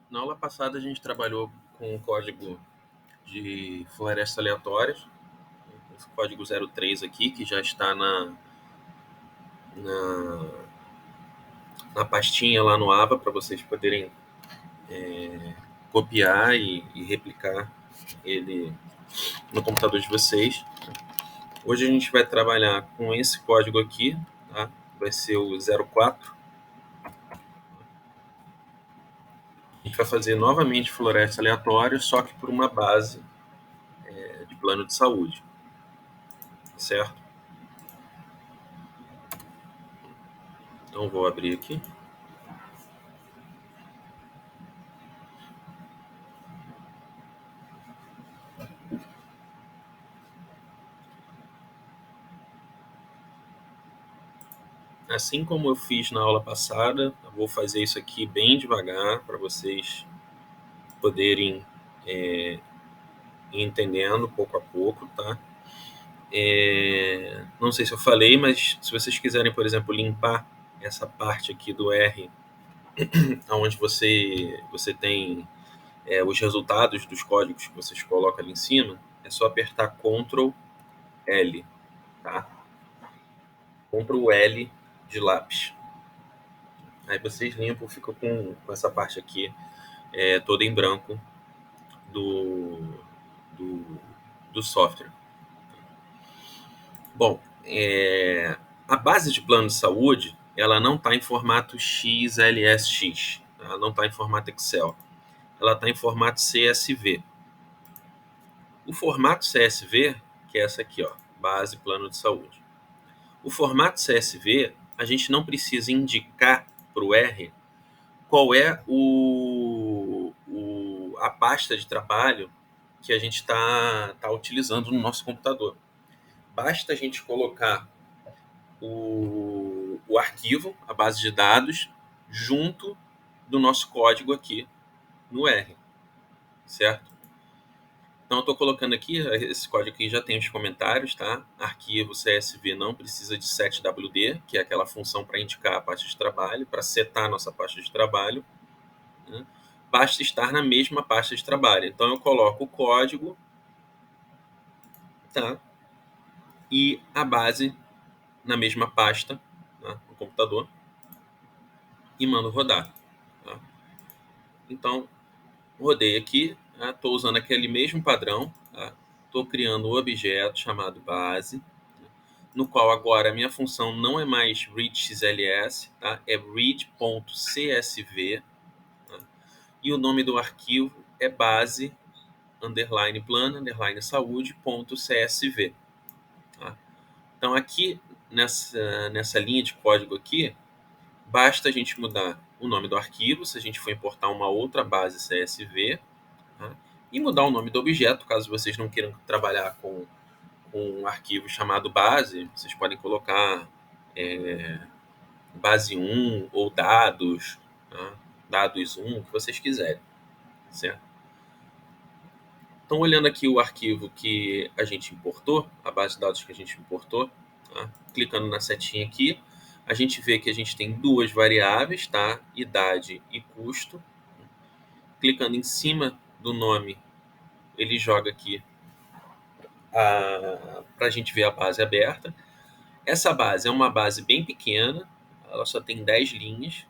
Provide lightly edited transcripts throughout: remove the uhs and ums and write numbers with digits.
Na aula passada a gente trabalhou com o código de florestas aleatórias, esse código 03 aqui, que já está na, na pastinha lá no AVA para vocês poderem copiar e replicar ele no computador de vocês. Hoje a gente vai trabalhar com esse código aqui, tá? Vai ser o 04. A gente vai fazer novamente floresta aleatória, só que por uma base de plano de saúde, certo? Então vou abrir aqui. Assim como eu fiz na aula passada, eu vou fazer isso aqui bem devagar para vocês poderem ir entendendo pouco a pouco, tá? Não sei se eu falei, mas se vocês quiserem, por exemplo, limpar essa parte aqui do R, onde você tem os resultados dos códigos que vocês colocam ali em cima, é só apertar Ctrl L, tá? Ctrl L de lápis. Aí vocês limpam, ficam com essa parte aqui toda em branco do, do, do software. Bom, a base de plano de saúde, ela não está em formato XLSX, ela não está em formato Excel, ela está em formato CSV. O formato CSV, que é essa aqui, ó, base plano de saúde. O formato CSV, a gente não precisa indicar para o R qual é a pasta de trabalho que a gente está utilizando no nosso computador. Basta a gente colocar o arquivo, a base de dados, junto do nosso código aqui no R, certo? Então eu estou colocando aqui, esse código aqui já tem os comentários, tá? Arquivo CSV não precisa de setwd, que é aquela função para indicar a pasta de trabalho, para setar a nossa pasta de trabalho, né? Basta estar na mesma pasta de trabalho. Então eu coloco o código, tá? E a base na mesma pasta, tá? No computador, e mando rodar, tá? Então rodei aqui, estou usando aquele mesmo padrão, estou criando um objeto chamado base, no qual agora a minha função não é mais readXLS, tá? É read.csv, tá? E o nome do arquivo é base underline plano underline saúde.csv, tá? Então aqui nessa linha de código aqui, basta a gente mudar o nome do arquivo, se a gente for importar uma outra base CSV, tá? E mudar o nome do objeto, caso vocês não queiram trabalhar com um arquivo chamado base, vocês podem colocar base 1 ou dados, tá? Dados 1, o que vocês quiserem, certo? Então, olhando aqui o arquivo que a gente importou, a base de dados que a gente importou, tá? Clicando na setinha aqui, a gente vê que a gente tem duas variáveis, tá? Idade e custo. Clicando em cima do nome, ele joga aqui para a gente ver a base aberta. Essa base é uma base bem pequena, ela só tem 10 linhas.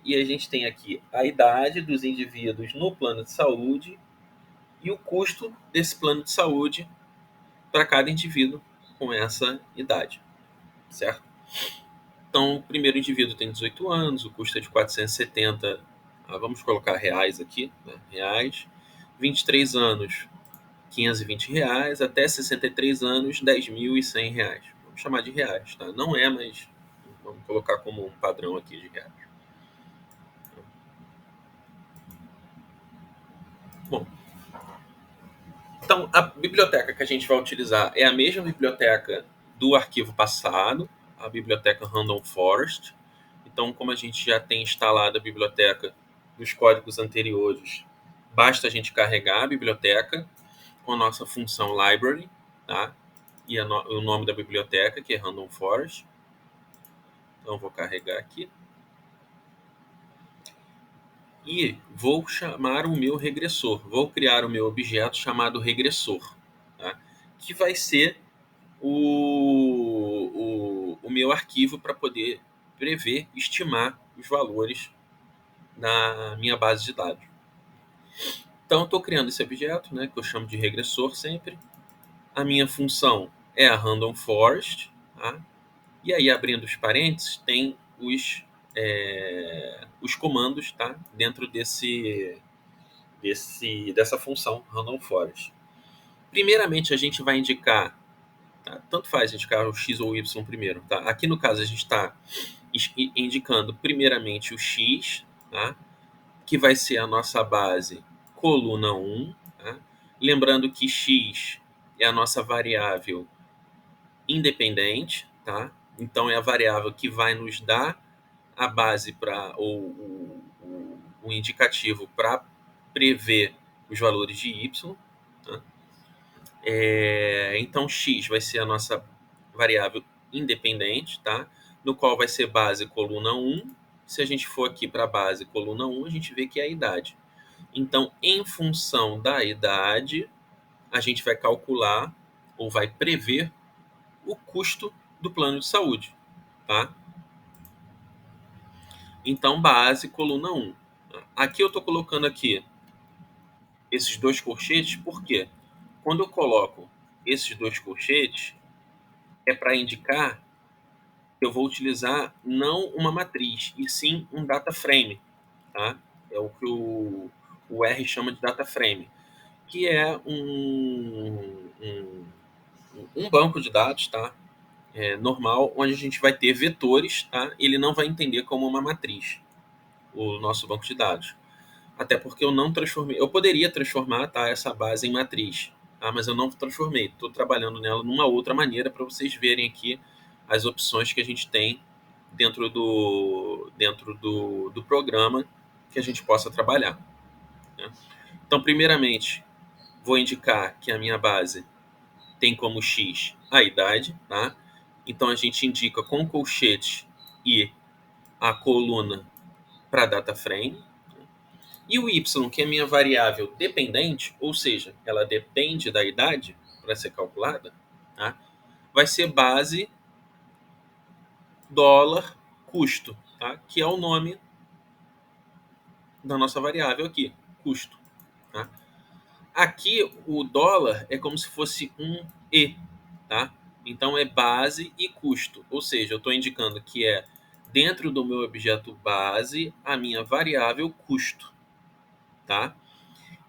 E a gente tem aqui a idade dos indivíduos no plano de saúde e o custo desse plano de saúde para cada indivíduo com essa idade, certo? Então, o primeiro indivíduo tem 18 anos, o custo é de 470, vamos colocar reais aqui, né? Reais. 23 anos, R$ 520, até 63 anos, R$ 10.100. Vamos chamar de reais, tá? Não é, mas vamos colocar como um padrão aqui de reais. Bom, então a biblioteca que a gente vai utilizar é a mesma biblioteca do arquivo passado, a biblioteca Random Forest. Então, como a gente já tem instalado a biblioteca dos códigos anteriores, basta a gente carregar a biblioteca com a nossa função library, tá? E o nome da biblioteca, que é Random Forest. Então, vou carregar aqui. e vou chamar o meu regressor. Vou criar o meu objeto chamado regressor, tá? Que vai ser o meu arquivo para poder prever, estimar os valores na minha base de dados. Então, estou criando esse objeto, né, que eu chamo de regressor sempre. A minha função é a random forest, tá? E aí, abrindo os parênteses, tem os comandos, tá, dentro dessa função random forest. Primeiramente, a gente vai indicar, tá? Tanto faz indicar o x ou o y primeiro. Tá? Aqui, no caso, a gente está indicando primeiramente o x, tá? Que vai ser a nossa base coluna 1. Tá? Lembrando que x é a nossa variável independente, tá? Então, é a variável que vai nos dar a base para o indicativo para prever os valores de y. Tá? Então, x vai ser a nossa variável independente, tá? No qual vai ser base coluna 1. Se a gente for aqui para a base coluna 1, a gente vê que é a idade. Então, em função da idade, a gente vai calcular ou vai prever o custo do plano de saúde, tá? Então, base coluna 1. Aqui eu estou colocando aqui esses dois colchetes, por quê? Quando eu coloco esses dois colchetes, é para indicar que eu vou utilizar não uma matriz, e sim um data frame, tá? É o que o R chama de data frame, que é um banco de dados, tá? Normal, onde a gente vai ter vetores, tá? Ele não vai entender como uma matriz, o nosso banco de dados. Até porque eu não transformei. Eu poderia transformar, tá, essa base em matriz, tá? Mas eu não transformei. Estou trabalhando nela numa outra maneira para vocês verem aqui as opções que a gente tem dentro do programa que a gente possa trabalhar, né? Então, primeiramente, vou indicar que a minha base tem como x a idade, tá? Então, a gente indica com colchete e a coluna para data frame. E o y, que é minha variável dependente, ou seja, ela depende da idade para ser calculada, tá? Vai ser base dólar custo, tá? Que é o nome da nossa variável aqui, custo. Tá? Aqui o dólar é como se fosse um E, tá? Então é base e custo, ou seja, eu estou indicando que é dentro do meu objeto base a minha variável custo, tá?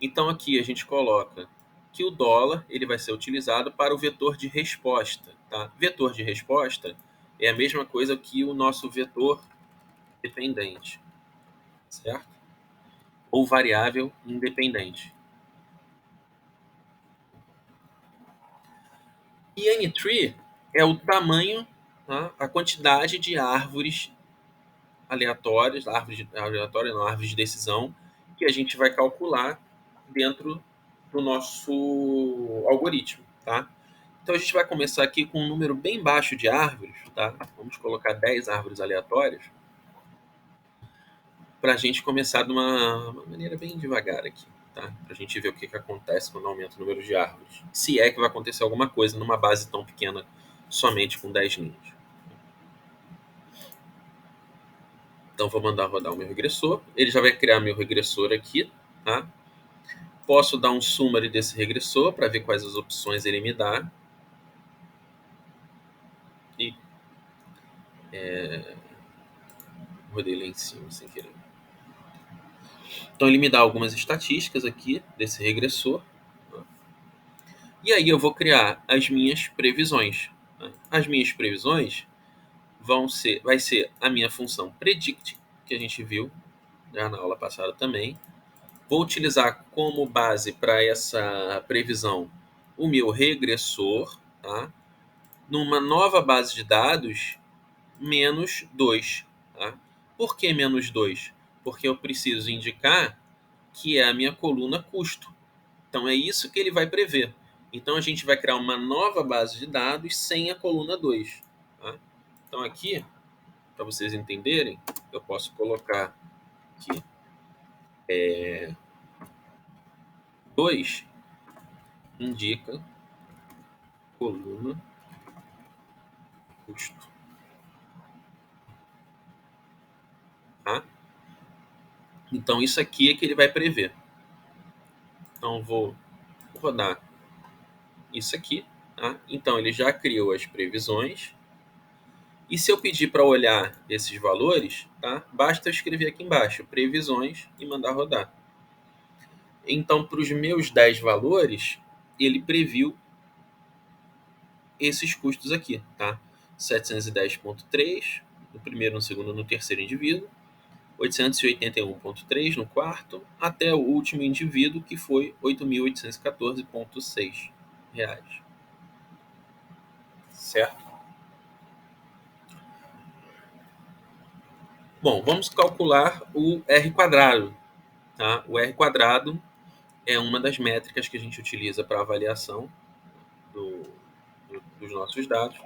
Então aqui a gente coloca que o dólar ele vai ser utilizado para o vetor de resposta, tá? Vetor de resposta é a mesma coisa que o nosso vetor dependente, certo? Ou variável independente. E N-tree é o tamanho, tá? A quantidade de árvores aleatórias, árvores de decisão, que a gente vai calcular dentro do nosso algoritmo, tá? Então a gente vai começar aqui com um número bem baixo de árvores, tá? Vamos colocar 10 árvores aleatórias, para a gente começar de uma maneira bem devagar aqui, tá? Para a gente ver o que acontece quando aumenta o número de árvores. Se é que vai acontecer alguma coisa numa base tão pequena, somente com 10 linhas. Então vou mandar rodar o meu regressor. Ele já vai criar meu regressor aqui, tá? Posso dar um summary desse regressor para ver quais as opções ele me dá. E rodei lá em cima sem querer. Então ele me dá algumas estatísticas aqui desse regressor. E aí eu vou criar as minhas previsões. As minhas previsões vai ser a minha função predict, que a gente viu já na aula passada também. Vou utilizar como base para essa previsão o meu regressor, tá? Numa nova base de dados, menos 2. Tá? Por que menos 2? Porque eu preciso indicar que é a minha coluna custo. Então é isso que ele vai prever. Então a gente vai criar uma nova base de dados sem a coluna 2. Tá? Então aqui, para vocês entenderem, eu posso colocar aqui 2 indica coluna custo. Tá? Então, isso aqui é que ele vai prever. Então, vou rodar isso aqui. Tá? Então, ele já criou as previsões. E se eu pedir para olhar esses valores, tá? Basta eu escrever aqui embaixo, previsões, e mandar rodar. Então, para os meus 10 valores, ele previu esses custos aqui, tá? 710,3 no primeiro, no segundo, no terceiro indivíduo, 881,3 no quarto, até o último indivíduo, que foi 8.814,6 reais. Certo? Bom, vamos calcular o R quadrado. Tá? O R quadrado é uma das métricas que a gente utiliza para avaliação dos nossos dados.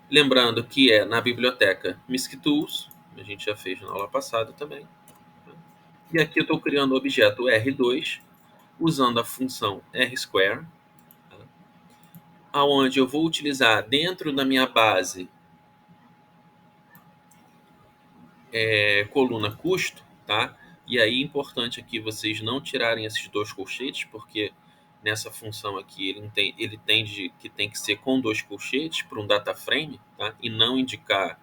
Lembrando que é na biblioteca MISC Tools, a gente já fez na aula passada também. E aqui eu estou criando o objeto R2, usando a função R-square, tá? Onde eu vou utilizar dentro da minha base coluna custo, tá? E aí é importante aqui vocês não tirarem esses dois colchetes, porque nessa função aqui ele tende que tem que ser com dois colchetes para um data frame, tá? E não indicar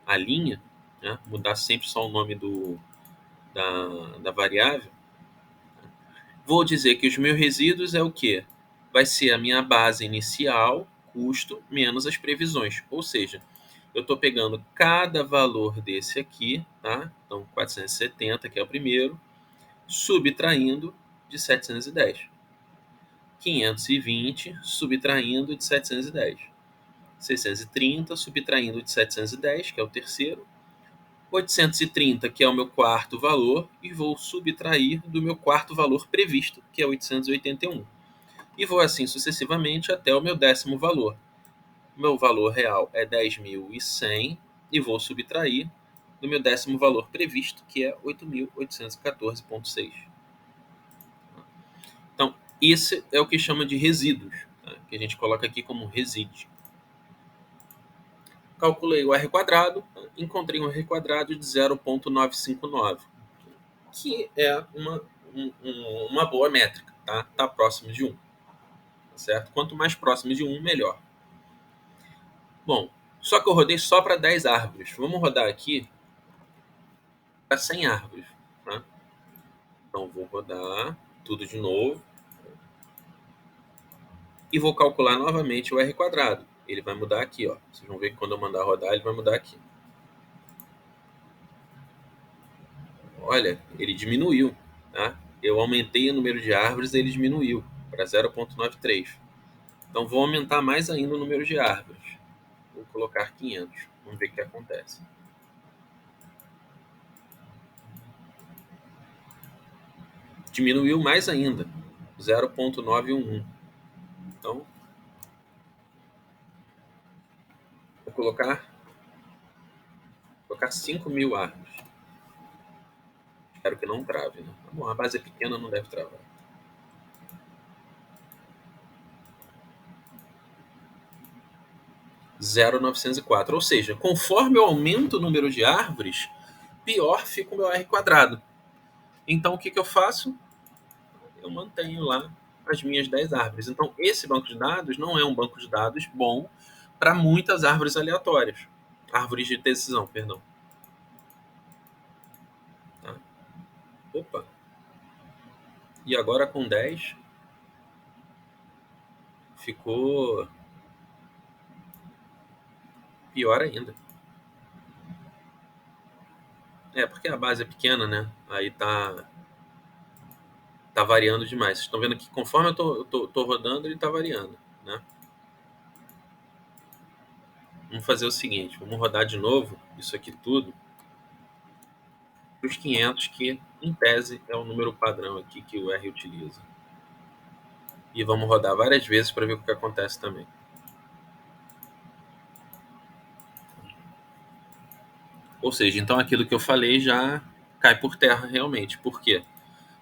a linha, né? Mudar sempre só o nome da variável. Vou dizer que os meus resíduos é o quê? Vai ser a minha base inicial, custo, menos as previsões. Ou seja, eu estou pegando cada valor desse aqui, tá? Então, 470, que é o primeiro, subtraindo de 710. 520, subtraindo de 710. 630, subtraindo de 710, que é o terceiro. 830, que é o meu quarto valor, e vou subtrair do meu quarto valor previsto, que é 881. E vou assim sucessivamente até o meu décimo valor. Meu valor real é 10.100 e vou subtrair do meu décimo valor previsto, que é 8.814,6. Então, esse é o que chama de resíduos, tá? Que a gente coloca aqui como resíduo. Calculei o R quadrado, encontrei um R quadrado de 0,959, que é uma boa métrica, tá? Tá próximo de 1, certo? Quanto mais próximo de 1, melhor. Bom, só que eu rodei só para 10 árvores. Vamos rodar aqui para 100 árvores, tá? Então, vou rodar tudo de novo e vou calcular novamente o R quadrado. Ele vai mudar aqui, ó. Vocês vão ver que quando eu mandar rodar, ele vai mudar aqui. Olha, ele diminuiu, tá? Eu aumentei o número de árvores, ele diminuiu para 0,93. Então, vou aumentar mais ainda o número de árvores. Vou colocar 500. Vamos ver o que acontece. Diminuiu mais ainda, 0,911. Então, vou colocar 5.000 árvores. Espero que não trave, né? Tá bom, a base é pequena, não deve travar. 0,904. Ou seja, conforme eu aumento o número de árvores, pior fica o meu R quadrado. Então, o que eu faço? Eu mantenho lá as minhas 10 árvores. Então, esse banco de dados não é um banco de dados bom para muitas árvores aleatórias. Árvores de decisão, perdão. Tá? Opa! E agora com 10 ficou pior ainda. Porque a base é pequena, né? Aí tá variando demais. Vocês estão vendo que conforme eu tô rodando, ele tá variando, né? Vamos fazer o seguinte, vamos rodar de novo isso aqui tudo para os 500, que em tese é o número padrão aqui que o R utiliza. E vamos rodar várias vezes para ver o que acontece também. Ou seja, então aquilo que eu falei já cai por terra realmente. Por quê?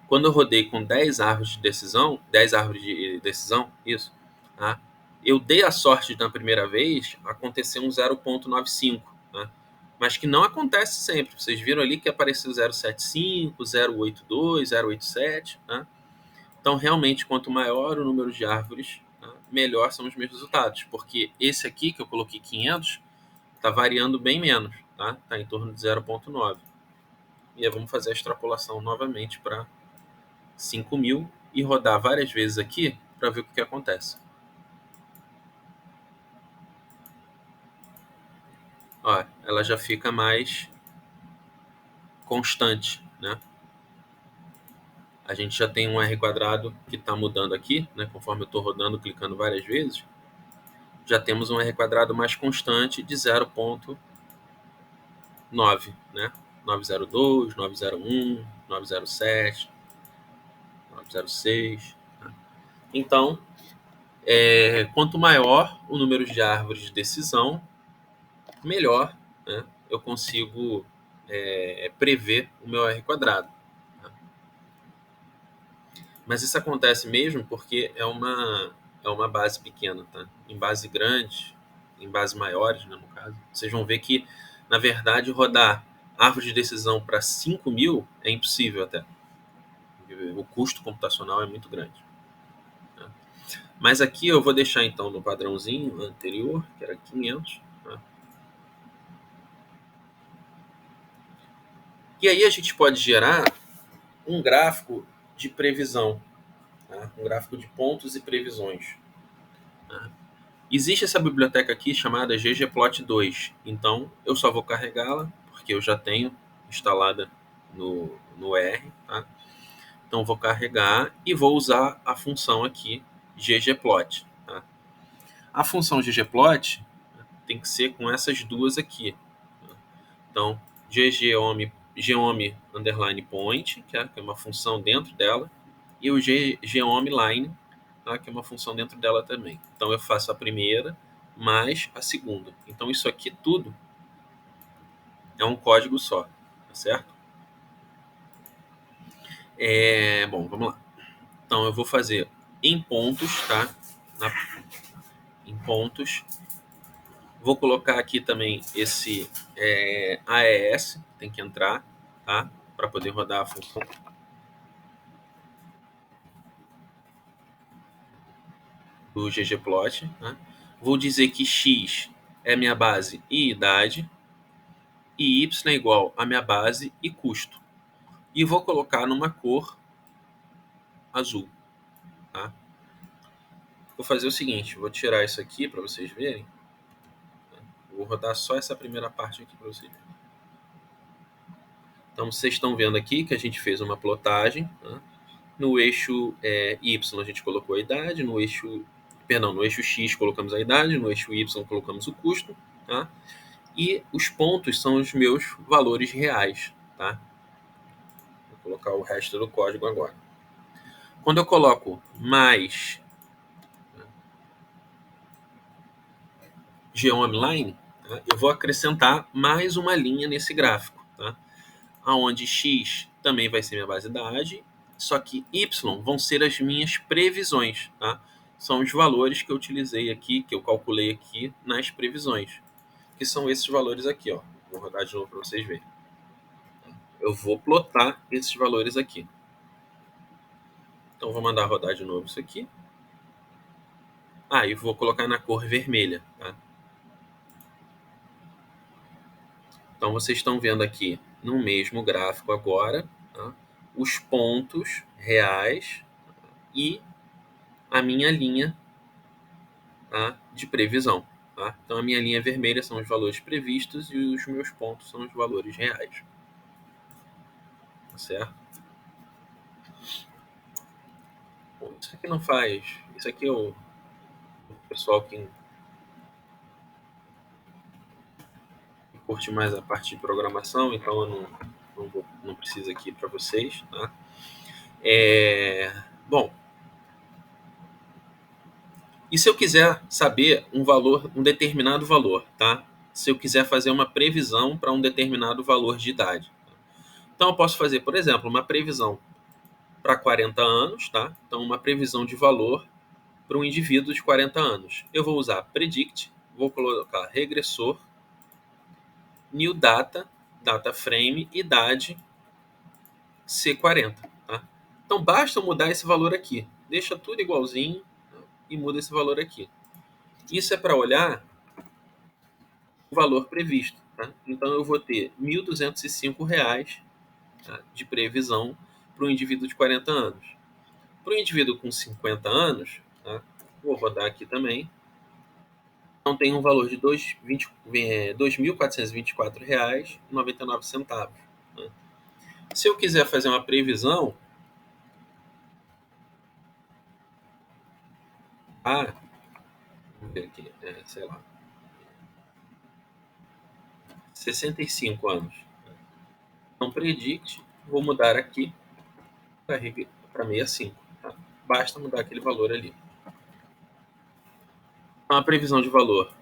Quando eu rodei com 10 árvores de decisão, 10 árvores de decisão, isso, tá? Eu dei a sorte na primeira vez acontecer um 0,95, tá? Mas que não acontece sempre. Vocês viram ali que apareceu 0,75, 0,82, 0,87, tá? Então, realmente, quanto maior o número de árvores, tá, melhor são os meus resultados, porque esse aqui que eu coloquei 500 está variando bem menos, tá? Está em torno de 0,9. E aí vamos fazer a extrapolação novamente para 5.000 e rodar várias vezes aqui para ver o que acontece. Ó, ela já fica mais constante, né? A gente já tem um R quadrado que está mudando aqui, né? Conforme eu estou rodando, clicando várias vezes, já temos um R quadrado mais constante de 0,9, né? 902, 901, 907, 906. Né? Então, quanto maior o número de árvores de decisão, melhor, né, eu consigo prever o meu R quadrado. Tá? Mas isso acontece mesmo porque é uma base pequena. Tá? Em base grande, em bases maiores, né, no caso, vocês vão ver que, na verdade, rodar árvore de decisão para 5.000 é impossível até. O custo computacional é muito grande. Tá? Mas aqui eu vou deixar, então, no padrãozinho anterior, que era 500. Tá? E aí a gente pode gerar um gráfico de previsão, tá? Um gráfico de pontos e previsões. Tá? Existe essa biblioteca aqui chamada ggplot2, então eu só vou carregá-la, porque eu já tenho instalada no R. Tá? Então vou carregar e vou usar a função aqui ggplot. Tá? A função ggplot tem que ser com essas duas aqui. Tá? Então, geom underline point, que é uma função dentro dela, e o geomline, tá, que é uma função dentro dela também. Então, eu faço a primeira mais a segunda. Então, isso aqui tudo é um código só, tá certo? Bom, vamos lá. Então, eu vou fazer em pontos, tá? Em pontos. Vou colocar aqui também esse AES, tem que entrar, tá? Para poder rodar a função do ggplot. Tá? Vou dizer que x é minha base e idade, e y é igual a minha base e custo. E vou colocar numa cor azul. Tá? Vou fazer o seguinte, vou tirar isso aqui para vocês verem. Vou rodar só essa primeira parte aqui para vocês verem. Então, vocês estão vendo aqui que a gente fez uma plotagem. Tá? No eixo Y a gente colocou a idade, no eixo X colocamos a idade, no eixo Y colocamos o custo, tá? E os pontos são os meus valores reais, tá? Vou colocar o resto do código agora. Quando eu coloco mais geomline, tá? Eu vou acrescentar mais uma linha nesse gráfico, tá? Onde X também vai ser minha base de idade, só que Y vão ser as minhas previsões, tá? São os valores que eu utilizei aqui, que eu calculei aqui nas previsões, que são esses valores aqui, ó. Vou rodar de novo para vocês verem. Eu vou plotar esses valores aqui. Então, vou mandar rodar de novo isso aqui. E vou colocar na cor vermelha, tá? Então, vocês estão vendo aqui no mesmo gráfico agora, tá? Os pontos reais e a minha linha, tá, de previsão. Tá? Então, a minha linha vermelha são os valores previstos e os meus pontos são os valores reais. Tá certo? Bom, isso aqui não faz... Isso aqui é o pessoal que curte mais a parte de programação, então eu não preciso aqui para vocês. Tá? Bom, e se eu quiser saber um determinado valor, tá? Se eu quiser fazer uma previsão para um determinado valor de idade, Então, eu posso fazer, por exemplo, uma previsão para 40 anos, tá? Então, uma previsão de valor para um indivíduo de 40 anos. Eu vou usar predict, vou colocar regressor, new data, data frame, idade C40, tá? Então, basta mudar esse valor aqui. Deixa tudo igualzinho, tá? E muda esse valor aqui. Isso é para olhar o valor previsto, tá? Então, eu vou ter R$ 1.205, tá, de previsão para um indivíduo de 40 anos. Para um indivíduo com 50 anos, tá, vou rodar aqui também, então tem um valor de R$ 2.424,99. Tá? Se eu quiser fazer uma previsão, vamos ver aqui, sei lá, 65 anos. Então, predict, vou mudar aqui para 65. Tá? Basta mudar aquele valor ali. Então, a previsão de valor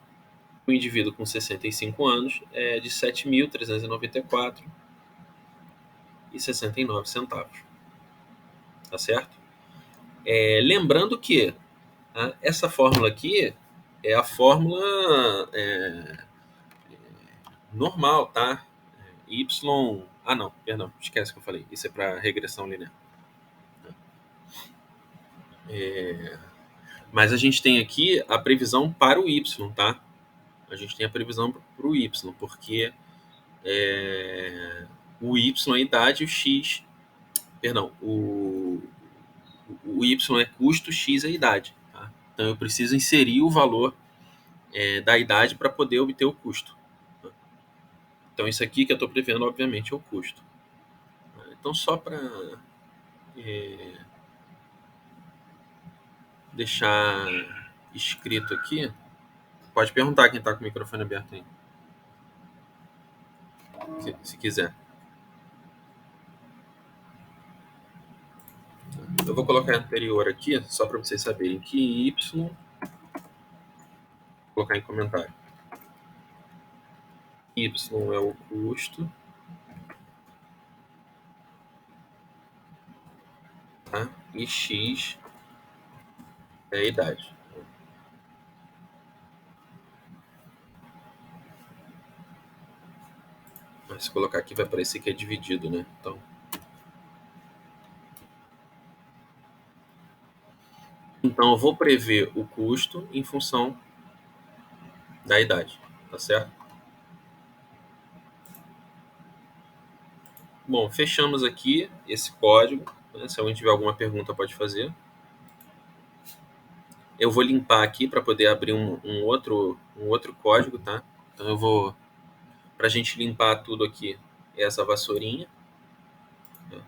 para o indivíduo com 65 anos é de R$ 7.394,69. Tá certo? Lembrando que, tá, essa fórmula aqui é a fórmula normal, tá? Y. Não, perdão, esquece que eu falei. Isso é para regressão linear. Mas a gente tem aqui a previsão para o Y, tá? A gente tem a previsão para o Y, porque o Y é a idade e o X. Perdão, o Y é custo, X é idade. Tá? Então eu preciso inserir o valor da idade para poder obter o custo. Tá? Então isso aqui que eu estou prevendo, obviamente, é o custo. Tá? Então só para deixar escrito aqui, pode perguntar quem está com o microfone aberto aí, se quiser. Eu vou colocar anterior aqui, só para vocês saberem que Y, vou colocar em comentário. Y é o custo, tá? E X é a idade. Mas se colocar aqui vai parecer que é dividido, né? Então eu vou prever o custo em função da idade, tá certo? Bom, fechamos aqui esse código, né? Se alguém tiver alguma pergunta pode fazer. Eu vou limpar aqui para poder abrir um outro código, tá? Então eu vou, para a gente limpar tudo aqui, essa vassourinha. Né?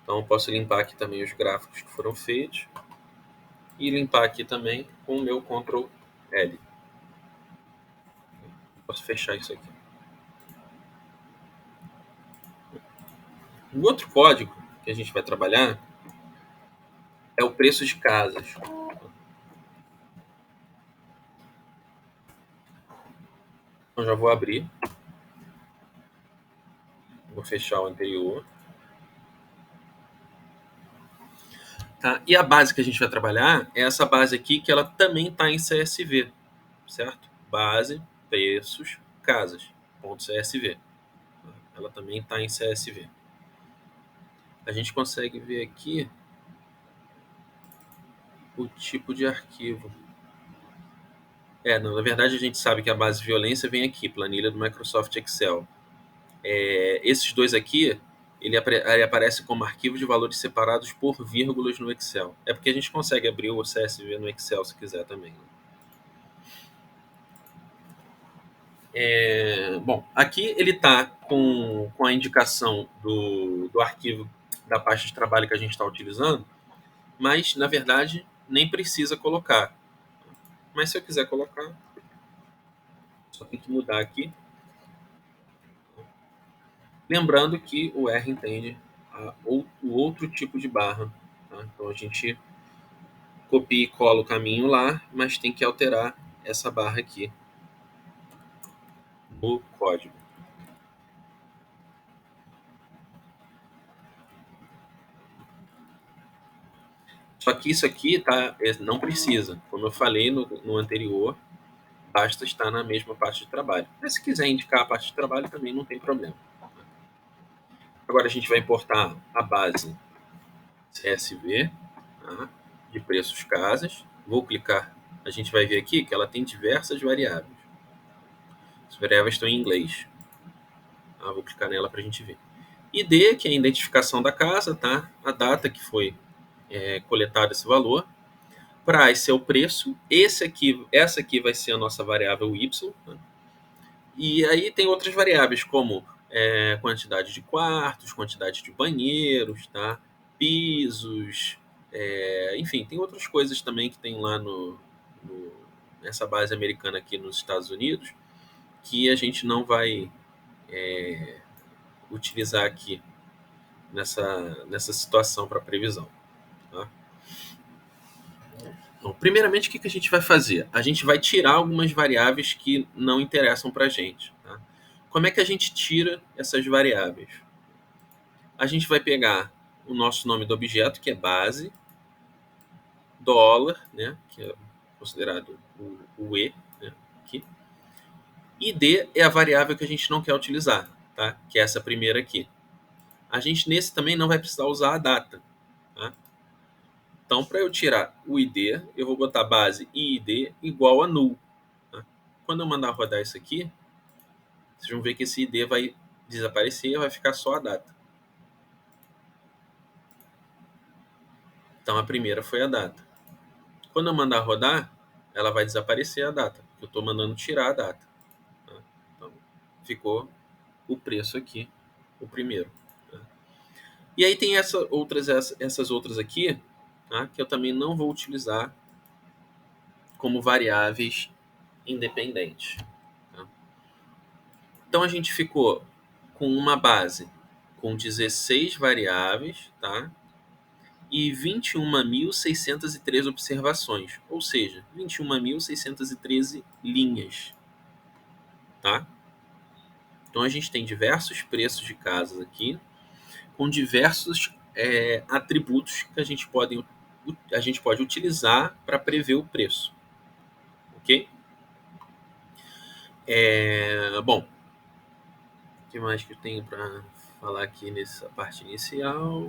Então eu posso limpar aqui também os gráficos que foram feitos e limpar aqui também com o meu Ctrl L. Posso fechar isso aqui. O outro código que a gente vai trabalhar é o preço de casas. Então já vou abrir. Vou fechar o anterior. Tá? E a base que a gente vai trabalhar é essa base aqui, que ela também está em CSV, certo? Base, preços, casas, .csv. Ela também está em CSV. A gente consegue ver aqui o tipo de arquivo. Não, na verdade a gente sabe que a base violência vem aqui, planilha do Microsoft Excel. Esses dois aqui, ele aparece como arquivo de valores separados por vírgulas no Excel. É porque a gente consegue abrir o CSV no Excel se quiser também. Bom, aqui ele está com a indicação do arquivo da pasta de trabalho que a gente está utilizando, mas na verdade nem precisa colocar. Mas se eu quiser colocar, só tem que mudar aqui. Lembrando que o R entende o outro tipo de barra. Tá? Então a gente copia e cola o caminho lá, mas tem que alterar essa barra aqui no código. Só que isso aqui tá, não precisa. Como eu falei no anterior, basta estar na mesma parte de trabalho. Mas se quiser indicar a parte de trabalho também não tem problema. Agora a gente vai importar a base CSV, tá? De preços casas. Vou clicar. A gente vai ver aqui que ela tem diversas variáveis. As variáveis estão em inglês. Tá? Vou clicar nela para a gente ver. ID, que é a identificação da casa, tá? A data que foi coletado esse valor. Price é o preço. Essa aqui vai ser a nossa variável Y. Tá? E aí tem outras variáveis, como quantidade de quartos, quantidade de banheiros, tá? Pisos, enfim, tem outras coisas também que tem lá nessa base americana aqui nos Estados Unidos, que a gente não vai utilizar aqui nessa situação para previsão. Tá? Então, primeiramente, o que a gente vai fazer? A gente vai tirar algumas variáveis que não interessam para a gente. Tá? Como é que a gente tira essas variáveis? A gente vai pegar o nosso nome do objeto, que é base, dólar, né, que é considerado o E, né, aqui. ID é a variável que a gente não quer utilizar, tá? Que é essa primeira aqui. A gente nesse também não vai precisar usar a data. Tá? Então, para eu tirar o ID, eu vou botar base ID igual a null. Tá? Quando eu mandar rodar isso aqui, vocês vão ver que esse ID vai desaparecer e vai ficar só a data. Então, a primeira foi a data. Quando eu mandar rodar, ela vai desaparecer a data, porque eu estou mandando tirar a data. Tá? Então, ficou o preço aqui, o primeiro. Tá? E aí tem essas outras aqui, tá? Que eu também não vou utilizar como variáveis independentes. Tá? Então a gente ficou com uma base com 16 variáveis, tá? E 21.613 observações, ou seja, 21.613 linhas, tá? Então a gente tem diversos preços de casas aqui, com diversos atributos que a gente pode utilizar para prever o preço, ok? Bom, o que mais que eu tenho para falar aqui nessa parte inicial?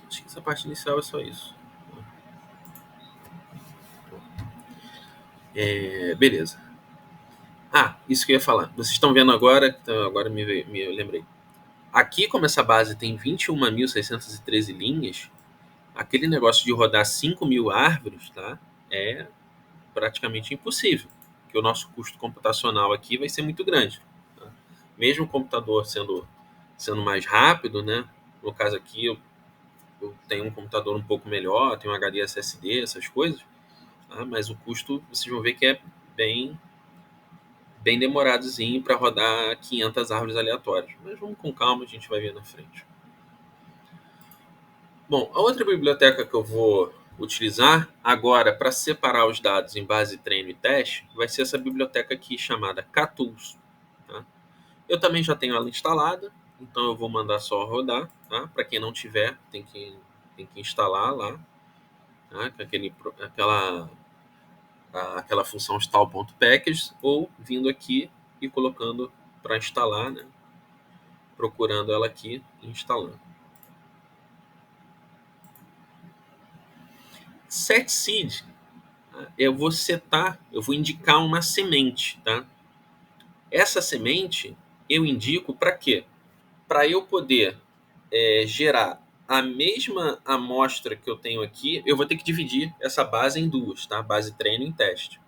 Acho que essa parte inicial é só isso. Beleza. Isso que eu ia falar. Vocês estão vendo agora, então agora me lembrei. Aqui, como essa base tem 21.613 linhas, aquele negócio de rodar 5.000 árvores, tá? É praticamente impossível, porque o nosso custo computacional aqui vai ser muito grande. Tá? Mesmo o computador sendo mais rápido, né? No caso aqui, eu tenho um computador um pouco melhor, tenho um HD SSD, essas coisas, tá? Mas o custo, vocês vão ver que é bem demoradozinho para rodar 500 árvores aleatórias. Mas vamos com calma, a gente vai ver na frente. Bom, a outra biblioteca que eu vou utilizar agora para separar os dados em base treino e teste vai ser essa biblioteca aqui chamada KTools. Tá? Eu também já tenho ela instalada, então eu vou mandar só rodar. Tá? Para quem não tiver, tem que instalar lá, tá? Aquela função install.package, ou vindo aqui e colocando para instalar, né? Procurando ela aqui e instalando. Set seed, eu vou indicar uma semente, tá? Essa semente eu indico para quê? Para eu poder gerar a mesma amostra que eu tenho aqui, eu vou ter que dividir essa base em duas, tá? Base treino e teste.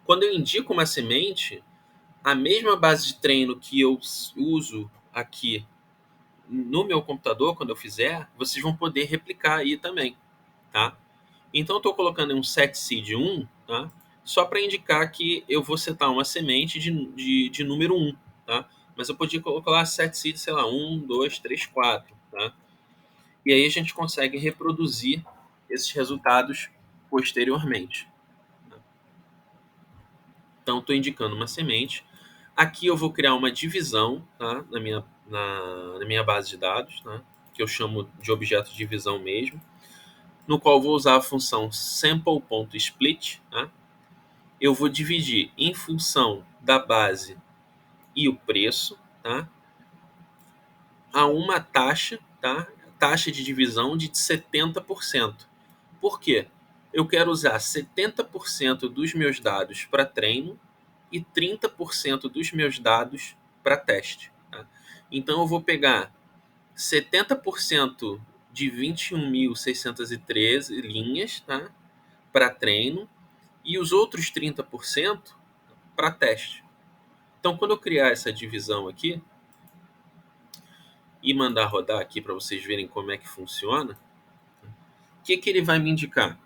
Quando eu indico uma semente, a mesma base de treino que eu uso aqui no meu computador, quando eu fizer, vocês vão poder replicar aí também, tá? Então eu estou colocando um set seed 1, tá? Só para indicar que eu vou setar uma semente de número 1, tá? Mas eu podia colocar lá set seed, sei lá, 1, 2, 3, 4, tá? E aí a gente consegue reproduzir esses resultados posteriormente. Tá? Então estou indicando uma semente. Aqui eu vou criar uma divisão, tá? na minha base de dados, tá? que eu chamo de objeto de divisão mesmo, no qual vou usar a função sample.split. Tá? Eu vou dividir em função da base e o preço, tá? A uma taxa, tá? Taxa de divisão de 70%. Por quê? Eu quero usar 70% dos meus dados para treino e 30% dos meus dados para teste. Tá? Então eu vou pegar 70% de 21.613 linhas, tá? Para treino e os outros 30% para teste. Então, quando eu criar essa divisão aqui e mandar rodar aqui para vocês verem como é que funciona, o que ele vai me indicar?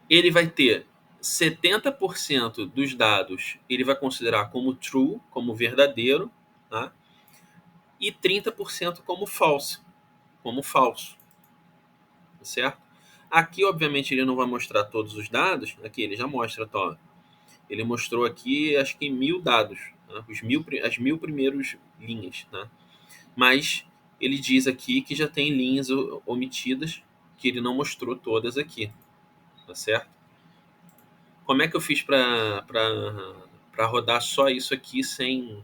Ele vai ter 70% dos dados, ele vai considerar como true, como verdadeiro, tá? E 30% como falso, certo? Aqui, obviamente, ele não vai mostrar todos os dados. Aqui ele já mostra, tá? Ó. Ele mostrou aqui, acho que 1.000 dados, tá? As 1.000 primeiras linhas, tá? Mas ele diz aqui que já tem linhas omitidas, que ele não mostrou todas aqui, tá certo? Como é que eu fiz para rodar só isso aqui sem,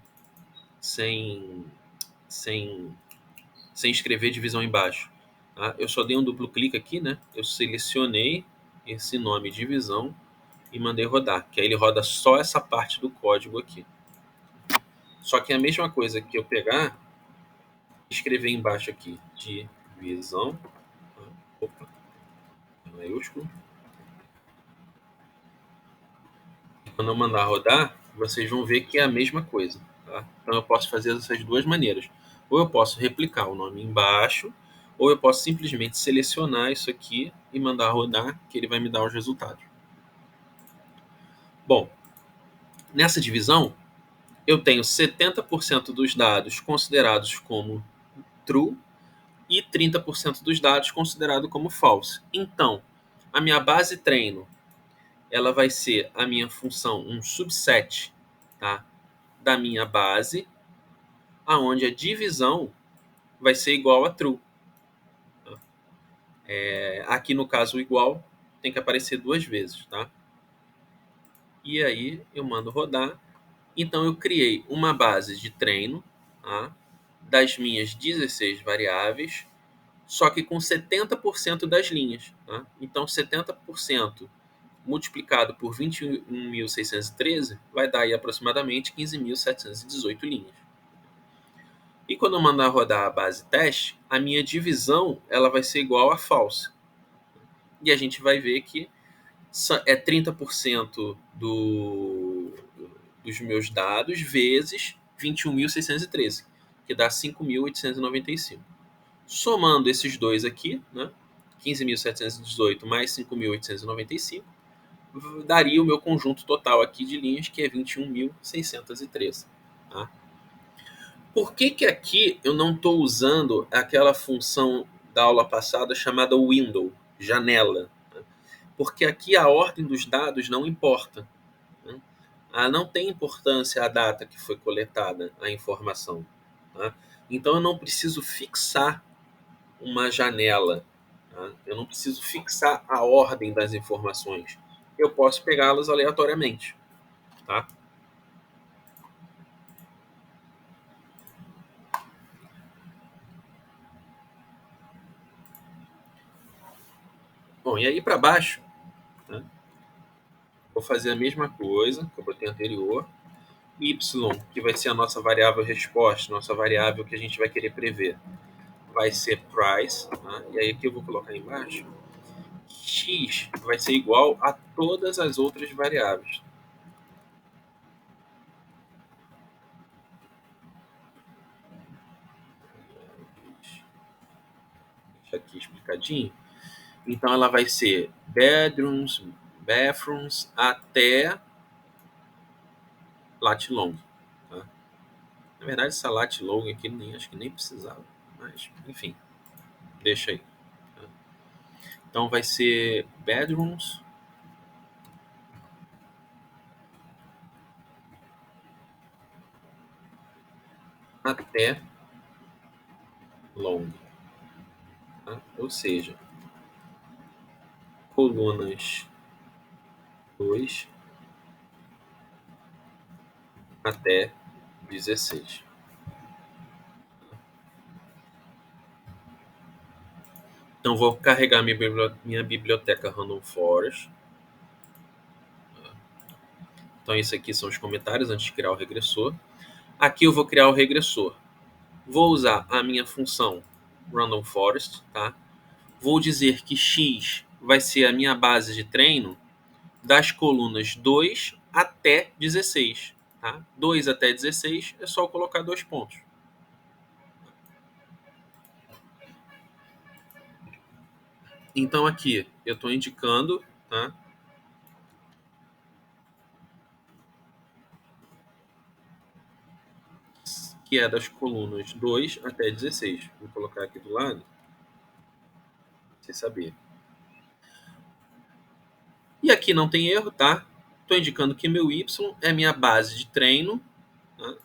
sem, sem escrever divisão embaixo? Tá? Eu só dei um duplo clique aqui, né? Eu selecionei esse nome divisão e mandei rodar, que aí ele roda só essa parte do código aqui. Só que é a mesma coisa que eu pegar, escrever embaixo aqui, divisão, opa, maiúsculo. Quando eu mandar rodar, vocês vão ver que é a mesma coisa. Tá? Então eu posso fazer dessas duas maneiras. Ou eu posso replicar o nome embaixo, ou eu posso simplesmente selecionar isso aqui e mandar rodar, que ele vai me dar os resultados. Bom, nessa divisão, eu tenho 70% dos dados considerados como true e 30% dos dados considerados como false. Então, a minha base treino, ela vai ser a minha função, um subset, tá, da minha base, aonde a divisão vai ser igual a true. Tá? Aqui no caso, o igual tem que aparecer duas vezes. Tá? E aí eu mando rodar. Então eu criei uma base de treino, tá, das minhas 16 variáveis, só que com 70% das linhas. Tá? Então 70% multiplicado por 21.613 vai dar aí aproximadamente 15.718 linhas. E quando eu mandar rodar a base teste, a minha divisão ela vai ser igual a false. E a gente vai ver que é 30% dos meus dados vezes 21.613, que dá 5.895. Somando esses dois aqui, né, 15.718 mais 5.895, daria o meu conjunto total aqui de linhas, que é 21.613. Tá? Por que aqui eu não estou usando aquela função da aula passada chamada window, janela? Porque aqui a ordem dos dados não importa. Né? Não tem importância a data que foi coletada, a informação. Tá? Então eu não preciso fixar uma janela. Tá? Eu não preciso fixar a ordem das informações. Eu posso pegá-las aleatoriamente. Tá? Bom, e aí para baixo, né, vou fazer a mesma coisa que eu botei anterior. Y, que vai ser a nossa variável resposta, nossa variável que a gente vai querer prever, vai ser price. Tá? E aí aqui eu vou colocar embaixo. X vai ser igual a todas as outras variáveis. Deixa aqui explicadinho. Então ela vai ser bedrooms, bathrooms até lat long. Tá? Na verdade, essa lat long aqui acho que nem precisava. Mas, enfim, deixa aí. Tá? Então vai ser bedrooms até long, tá? Ou seja, colunas 2 até 16. Então, vou carregar minha biblioteca Random Forest. Então, isso aqui são os comentários antes de criar o regressor. Aqui eu vou criar o regressor. Vou usar a minha função Random Forest, tá? Vou dizer que x vai ser a minha base de treino das colunas 2 até 16. Tá? 2 até 16 é só colocar 2 pontos. Então aqui eu estou indicando, tá? Que é das colunas 2 até 16. Vou colocar aqui do lado, sem saber. E aqui não tem erro, tá? Estou indicando que meu y é minha base de treino, tá?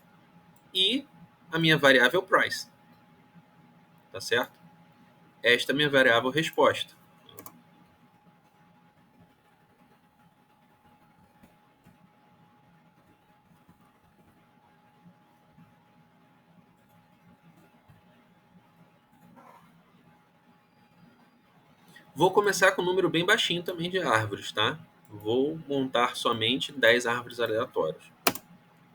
E a minha variável price, tá certo? Esta é a minha variável resposta. Vou começar com um número bem baixinho também de árvores, tá? Vou montar somente 10 árvores aleatórias.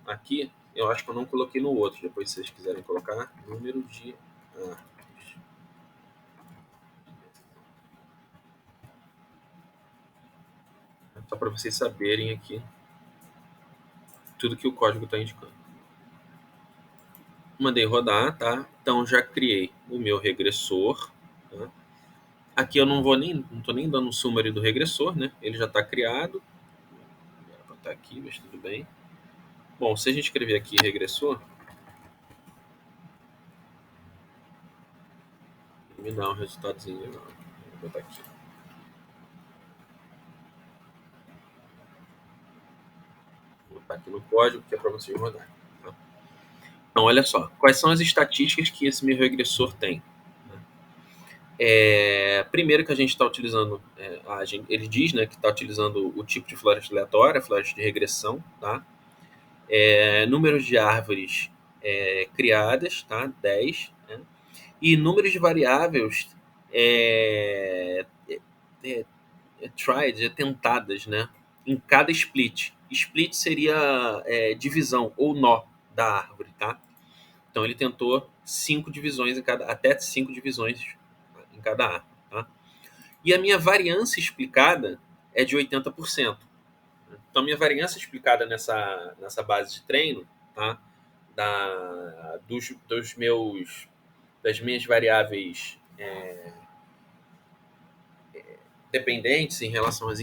Aqui, eu acho que eu não coloquei no outro. Depois, se vocês quiserem colocar, número de árvores. Só para vocês saberem aqui tudo que o código está indicando. Mandei rodar, tá? Então, já criei o meu regressor. Tá? Aqui eu não estou nem dando um summary do regressor, né? Ele já está criado. Está aqui, mas tudo bem. Bom, se a gente escrever aqui regressor, me dá um resultadozinho. Vou botar aqui. Vou botar aqui no código, que é para vocês rodarem. Tá? Então, olha só. Quais são as estatísticas que esse meu regressor tem? Primeiro que a gente está utilizando, ele diz, né, que está utilizando o tipo de floresta aleatória, floresta de regressão, tá? Números de árvores criadas, tá? 10, né? E números de variáveis tried, tentadas, né? Em cada split. Split seria divisão ou nó da árvore, tá? Então ele tentou 5 divisões até 5 divisões em cada árvore, tá? E a minha variância explicada é de 80%. Então, minha variância explicada nessa base de treino, tá? Das minhas variáveis dependentes em relação a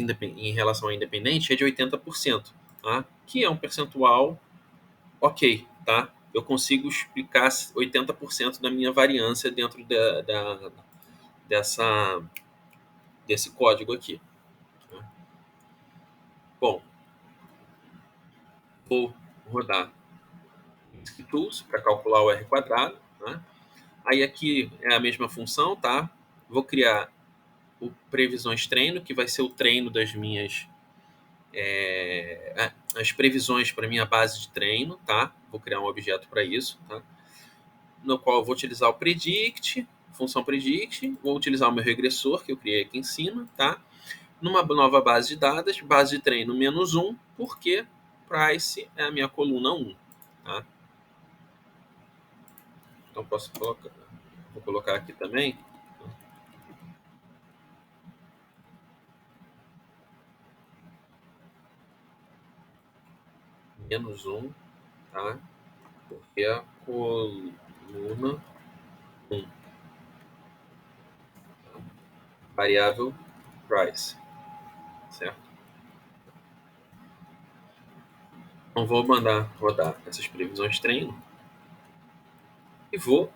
independente é de 80%, tá? Que é um percentual ok, tá? Eu consigo explicar 80% da minha variância dentro desse código aqui. Tá? Bom, vou rodar Tools para calcular o R quadrado. Né? Aí aqui é a mesma função, tá? Vou criar o previsões treino, que vai ser o treino das minhas as previsões para minha base de treino, tá? Vou criar um objeto para isso, tá? No qual eu vou utilizar o predict, função predict, vou utilizar o meu regressor que eu criei aqui em cima, tá? Numa nova base de dados, base de treino -1, porque price é a minha coluna 1, tá? Então posso colocar, vou colocar aqui também -1, tá? Porque é a coluna 1, variável price, certo? Então vou mandar rodar essas previsões treino e vou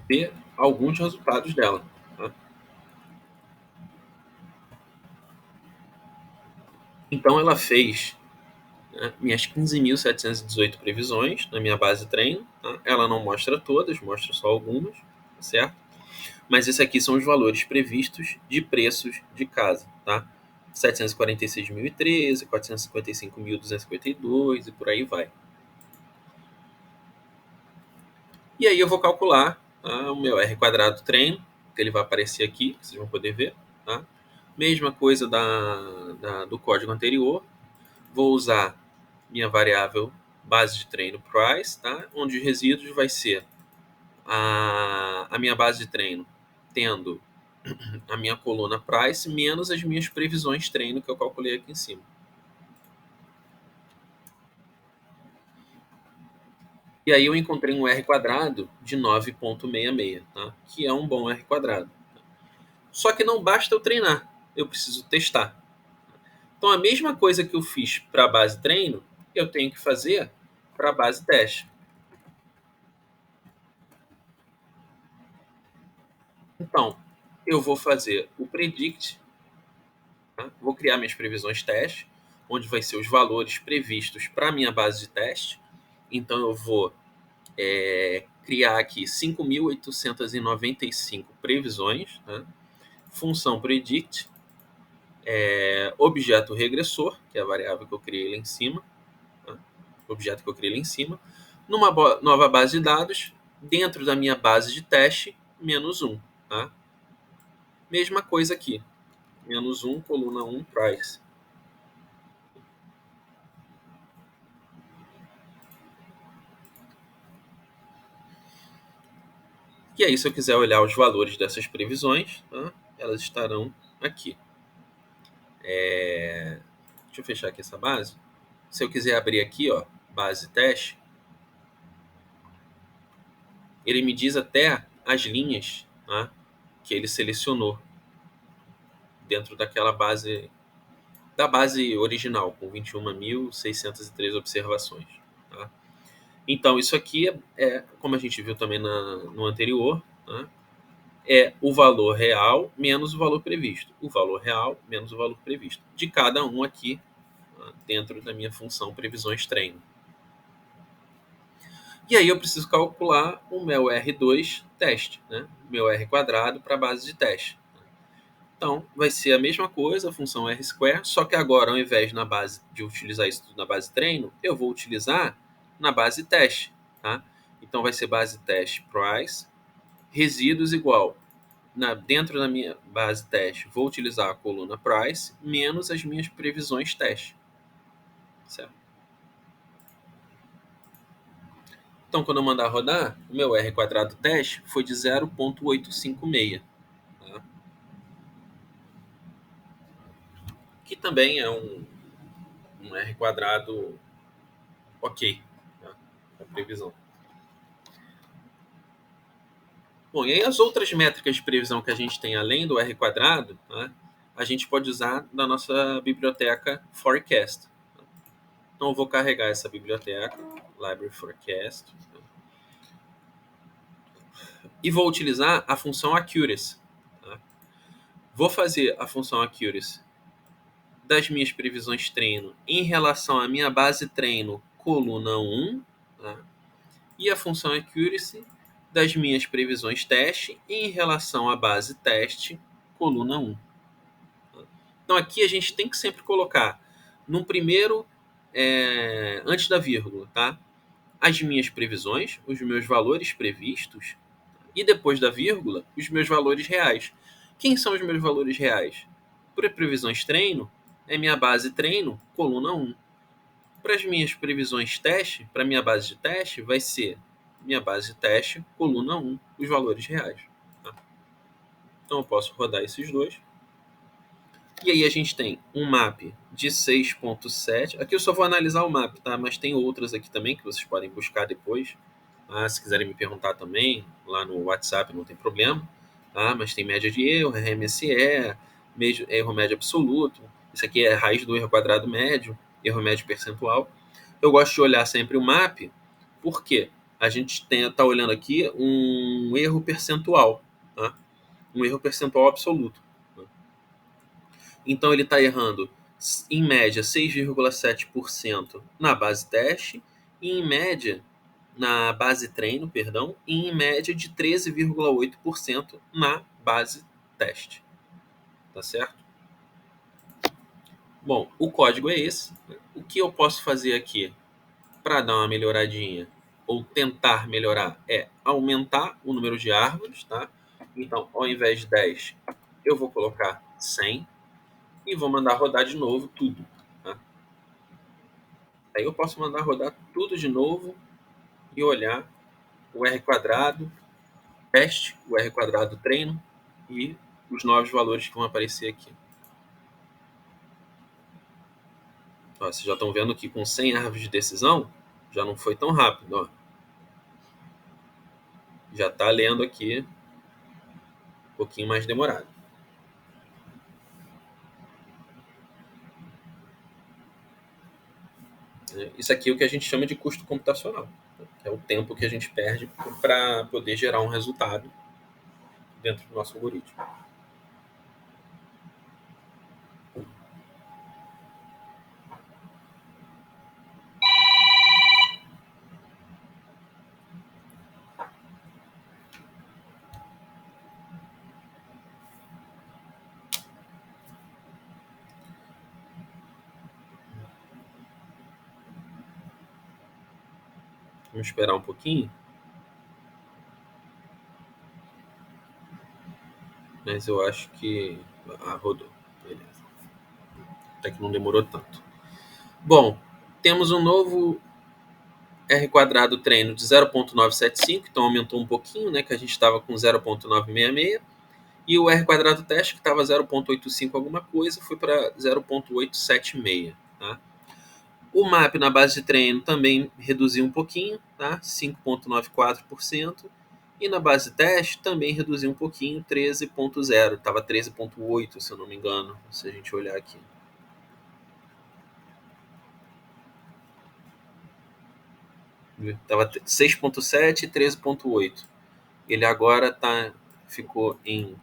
ver alguns resultados dela. Tá? Então ela fez né, minhas 15.718 previsões na minha base de treino. Tá? Ela não mostra todas, mostra só algumas, certo? Mas esses aqui são os valores previstos de preços de casa, tá? 746.013, 455.252 e por aí vai. E aí eu vou calcular, tá, o meu R quadrado treino, que ele vai aparecer aqui, vocês vão poder ver. Tá? Mesma coisa do código anterior. Vou usar minha variável base de treino price, tá? Onde os resíduos vai ser a minha base de treino tendo a minha coluna price menos as minhas previsões treino que eu calculei aqui em cima. E aí eu encontrei um R quadrado de 9,66, tá? Que é um bom R quadrado. Só que não basta eu treinar, eu preciso testar. Então a mesma coisa que eu fiz para a base treino, eu tenho que fazer para a base teste. Então, eu vou fazer o predict, tá? Vou criar minhas previsões teste, onde vai ser os valores previstos para a minha base de teste. Então eu vou criar aqui 5.895 previsões, tá? Função predict, objeto regressor, que é a variável que eu criei lá em cima, tá? Objeto que eu criei lá em cima, numa nova base de dados, dentro da minha base de teste, menos 1. Tá? Mesma coisa aqui, menos 1, coluna 1, price. E aí, se eu quiser olhar os valores dessas previsões, tá? Elas estarão aqui. Deixa eu fechar aqui essa base. Se eu quiser abrir aqui, ó, base teste, ele me diz até as linhas, tá, que ele selecionou dentro daquela base, da base original, com 21.603 observações. Tá? Então, isso aqui como a gente viu também no anterior, tá? É o valor real menos o valor previsto. O valor real menos o valor previsto. De cada um aqui, tá, dentro da minha função previsões treino. E aí eu preciso calcular o meu R2 teste, né? O meu R quadrado para a base de teste. Então, vai ser a mesma coisa, a função R square, só que agora, ao invés na base de utilizar isso tudo na base treino, eu vou utilizar na base teste. Tá? Então, vai ser base teste price, resíduos igual. Dentro da minha base teste, vou utilizar a coluna price menos as minhas previsões teste. Certo? Então, quando eu mandar rodar, o meu R quadrado teste foi de 0,856. Tá? Que também é um R quadrado ok. Tá? A previsão. Bom, e aí as outras métricas de previsão que a gente tem além do R quadrado, né, a gente pode usar na nossa biblioteca Forecast. Então eu vou carregar essa biblioteca, Library Forecast, e vou utilizar a função Accuracy. Tá? Vou fazer a função Accuracy das minhas previsões treino em relação à minha base treino coluna 1, tá? E a função Accuracy das minhas previsões teste em relação à base teste coluna 1. Então aqui a gente tem que sempre colocar num primeiro, antes da vírgula, tá? As minhas previsões, os meus valores previstos, e depois da vírgula, os meus valores reais. Quem são os meus valores reais? Para previsões treino, é minha base treino, coluna 1. Para as minhas previsões teste, para minha base de teste, vai ser minha base de teste, coluna 1, os valores reais. Tá? Então eu posso rodar esses dois. E aí a gente tem um map de 6.7. Aqui eu só vou analisar o map, tá? Mas tem outras aqui também que vocês podem buscar depois. Tá? Se quiserem me perguntar também, lá no WhatsApp não tem problema. Tá? Mas tem média de erro, RMSE, erro médio absoluto. Isso aqui é raiz do erro quadrado médio, erro médio percentual. Eu gosto de olhar sempre o map, porque a gente está olhando aqui um erro percentual. Tá? Um erro percentual absoluto. Então ele está errando em média 6,7% na base teste e em média na base treino, perdão, e em média de 13,8% na base teste. Tá certo? Bom, o código é esse. O que eu posso fazer aqui para dar uma melhoradinha ou tentar melhorar é aumentar o número de árvores, tá? Então, ao invés de 10, eu vou colocar 100 e vou mandar rodar de novo tudo, tá? Aí eu posso mandar rodar tudo de novo e olhar o R quadrado teste, o R quadrado treino e os novos valores que vão aparecer aqui. Ó, vocês já estão vendo que com 100 árvores de decisão já não foi tão rápido. Ó. Já está lendo aqui um pouquinho mais demorado. Isso aqui é o que a gente chama de custo computacional. É o tempo que a gente perde para poder gerar um resultado dentro do nosso algoritmo. Vamos esperar um pouquinho. Mas eu acho que... rodou. Beleza. Até que não demorou tanto. Bom, temos um novo R quadrado treino de 0.975, então aumentou um pouquinho, né? Que a gente estava com 0.966. E o R quadrado teste, que estava 0.85 alguma coisa, foi para 0.876. Tá? O MAP na base de treino também reduziu um pouquinho, tá? 5,94%. E na base de teste também reduziu um pouquinho, 13,0%. Estava 13,8%, se eu não me engano, se a gente olhar aqui. Estava 6,7% e 13,8%. Ele agora ficou em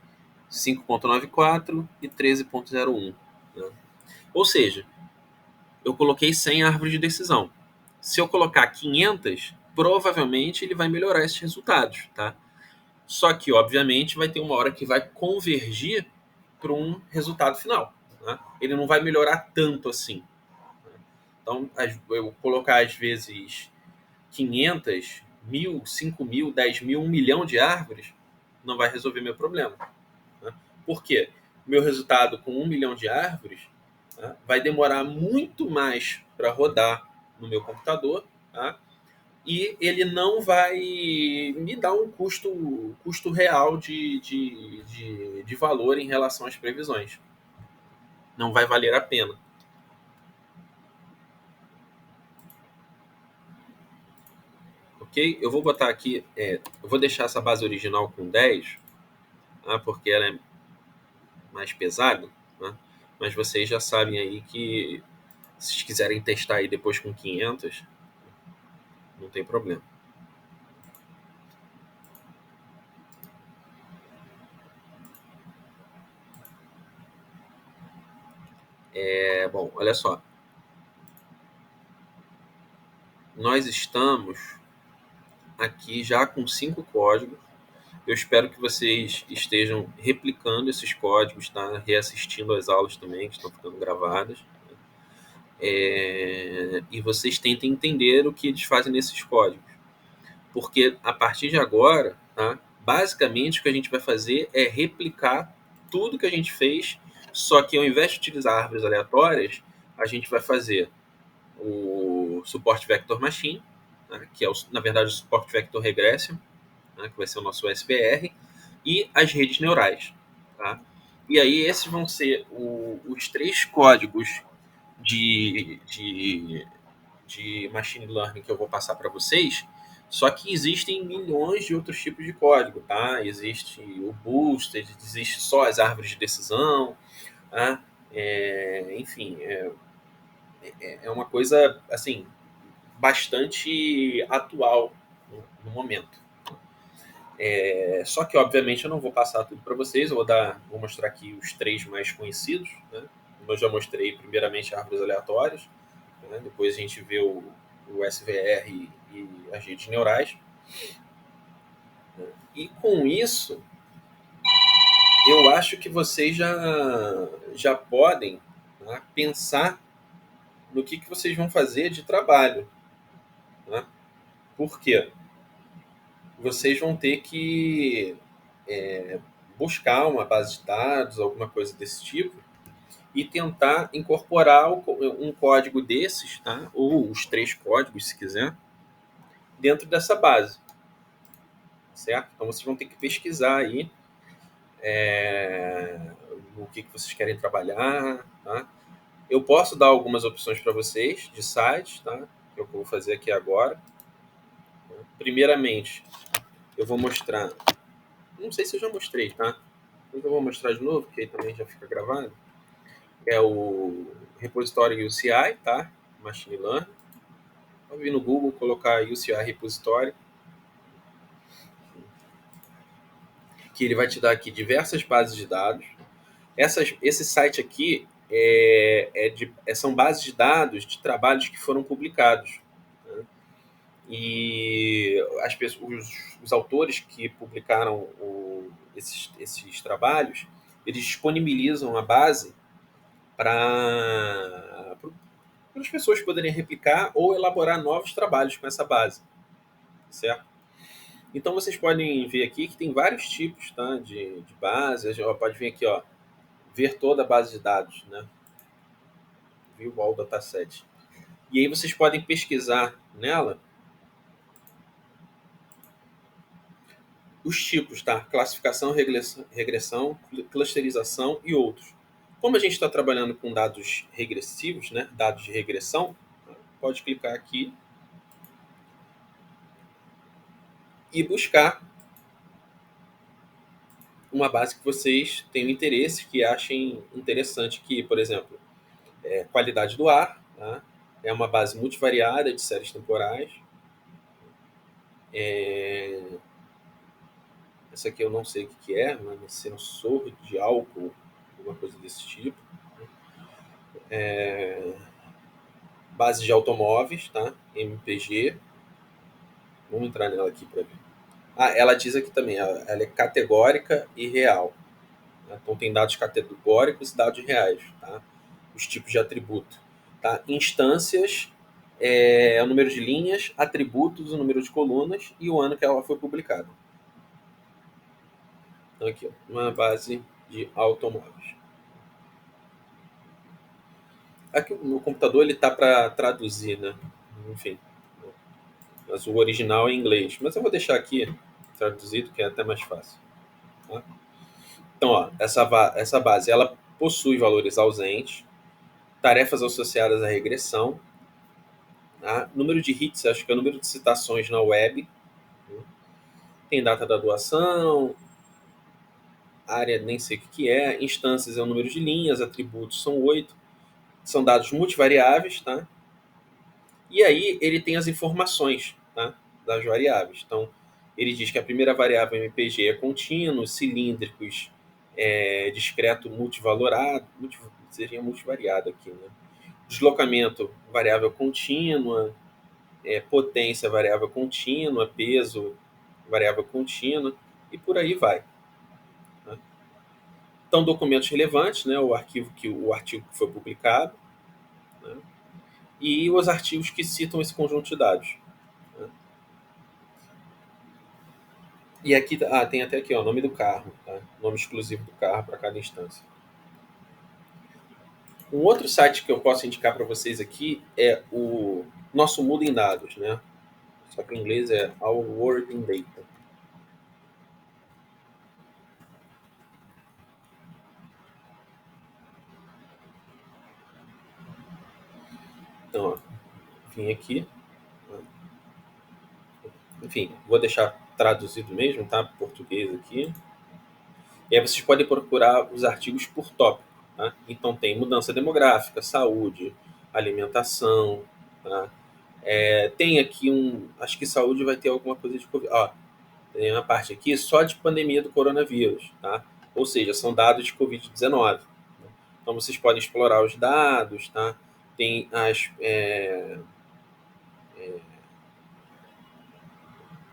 5,94% e 13,01%. Né? Ou seja, eu coloquei 100 árvores de decisão. Se eu colocar 500, provavelmente ele vai melhorar esses resultados, tá? Só que, obviamente, vai ter uma hora que vai convergir para um resultado final. Né? Ele não vai melhorar tanto assim. Então, eu colocar às vezes 500, 1.000, 5.000, 10.000, 1 milhão de árvores, não vai resolver meu problema. Né? Por quê? Meu resultado com 1 milhão de árvores, tá? Vai demorar muito mais para rodar no meu computador, tá? E ele não vai me dar um custo real de valor em relação às previsões. Não vai valer a pena. Ok? Eu vou botar aqui, eu vou deixar essa base original com 10, tá? Porque ela é mais pesada, né? Mas vocês já sabem aí que se vocês quiserem testar aí depois com 500, não tem problema. Bom, olha só. Nós estamos aqui já com 5 códigos. Eu espero que vocês estejam replicando esses códigos, tá? Reassistindo as aulas também, que estão ficando gravadas. E vocês tentem entender o que eles fazem nesses códigos. Porque a partir de agora, tá? Basicamente o que a gente vai fazer é replicar tudo que a gente fez, só que ao invés de utilizar árvores aleatórias, a gente vai fazer o Support Vector Machine, né? Que é, na verdade, o Support Vector Regression, né? Que vai ser o nosso SPR, e as redes neurais. Tá? E aí esses vão ser os 3 códigos de machine learning que eu vou passar para vocês, só que existem milhões de outros tipos de código, tá? Existe o Boosted, existe só as árvores de decisão, tá? Enfim, é uma coisa, assim, bastante atual no momento. Só que, obviamente, eu não vou passar tudo para vocês, vou mostrar aqui os 3 mais conhecidos, né? como eu já mostrei, primeiramente árvores aleatórias, né? Depois a gente vê o SVR e as redes neurais. E com isso, eu acho que vocês já podem, né, pensar no que vocês vão fazer de trabalho. Né? Por quê? Vocês vão ter que buscar uma base de dados, alguma coisa desse tipo, e tentar incorporar um código desses, tá? Ou os 3 códigos, se quiser, dentro dessa base. Certo? Então vocês vão ter que pesquisar aí o que vocês querem trabalhar. Tá? Eu posso dar algumas opções para vocês de sites, tá? Que eu vou fazer aqui agora. Primeiramente, eu vou mostrar. Não sei se eu já mostrei, tá? Mas eu vou mostrar de novo, que aí também já fica gravado. É o repositório UCI, tá? Machine Learning. Vou vir no Google, colocar UCI Repository, que ele vai te dar aqui diversas bases de dados. Esse site aqui são bases de dados de trabalhos que foram publicados. Né? E os autores que publicaram esses trabalhos, eles disponibilizam a base para as pessoas poderem replicar ou elaborar novos trabalhos com essa base, certo? Então vocês podem ver aqui que tem vários tipos, tá, de base. Pode vir aqui, ó, ver toda a base de dados, né? View all dataset. E aí vocês podem pesquisar nela os tipos, tá? Classificação, regressão, clusterização e outros. Como a gente está trabalhando com dados regressivos, né? Dados de regressão, pode clicar aqui e buscar uma base que vocês tenham interesse, que achem interessante, que, por exemplo, qualidade do ar, tá? É uma base multivariada de séries temporais. Essa aqui eu não sei o que é, mas sensor de álcool, alguma coisa desse tipo. Base de automóveis, tá? MPG. Vamos entrar nela aqui para ver. Ela diz aqui também, ela é categórica e real. Né? Então tem dados categóricos e dados reais, tá? Os tipos de atributo. Tá? Instâncias, o número de linhas, atributos, o número de colunas e o ano que ela foi publicada. Então aqui, ó, uma base de automóveis. Aqui no computador ele tá para traduzir, né? Enfim, mas o original é em inglês. Mas eu vou deixar aqui traduzido, que é até mais fácil. Tá? Então, ó, essa base ela possui valores ausentes, tarefas associadas à regressão, tá? Número de hits, acho que é o número de citações na web, tem data da doação, área nem sei o que é, instâncias é o número de linhas, atributos são 8, são dados multivariáveis, tá? E aí ele tem as informações, tá, das variáveis. Então, ele diz que a primeira variável MPG é contínuo, cilíndricos discreto multivalorado, seria multivariado aqui, né? Deslocamento, variável contínua, potência, variável contínua, peso, variável contínua, e por aí vai. Né? Então, documentos relevantes, né, o artigo que foi publicado, né, e os artigos que citam esse conjunto de dados. Né? E aqui tem até aqui, ó, nome do carro, tá? Nome exclusivo do carro para cada instância. Um outro site que eu posso indicar para vocês aqui é o Nosso Mundo em Dados, né? Só que em inglês é Our World in Data. Então, ó, vim aqui. Enfim, vou deixar traduzido mesmo, tá? Português aqui. E aí vocês podem procurar os artigos por tópico. Tá? Então tem mudança demográfica, saúde, alimentação. Tá? Tem aqui acho que saúde vai ter alguma coisa de Covid. Ó, tem uma parte aqui só de pandemia do coronavírus. Tá? Ou seja, são dados de Covid-19. Então vocês podem explorar os dados, tá? Tem as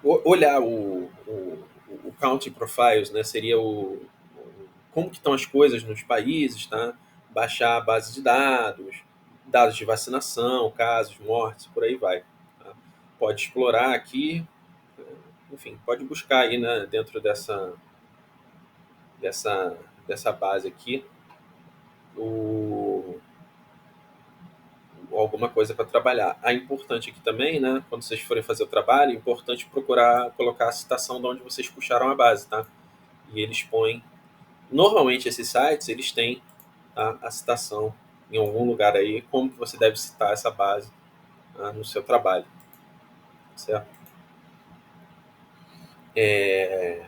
olhar o Country Profiles, né? Seria como que estão as coisas nos países, tá? Baixar a base de dados de vacinação, casos, mortes, por aí vai. Tá? Pode explorar aqui, enfim, pode buscar aí, né, dentro dessa, dessa base aqui o, alguma coisa para trabalhar. É importante aqui também, né, quando vocês forem fazer o trabalho, é importante procurar colocar a citação de onde vocês puxaram a base, tá? E eles põem. Normalmente esses sites eles têm, tá, a citação em algum lugar aí, como que você deve citar essa base, tá, no seu trabalho, certo?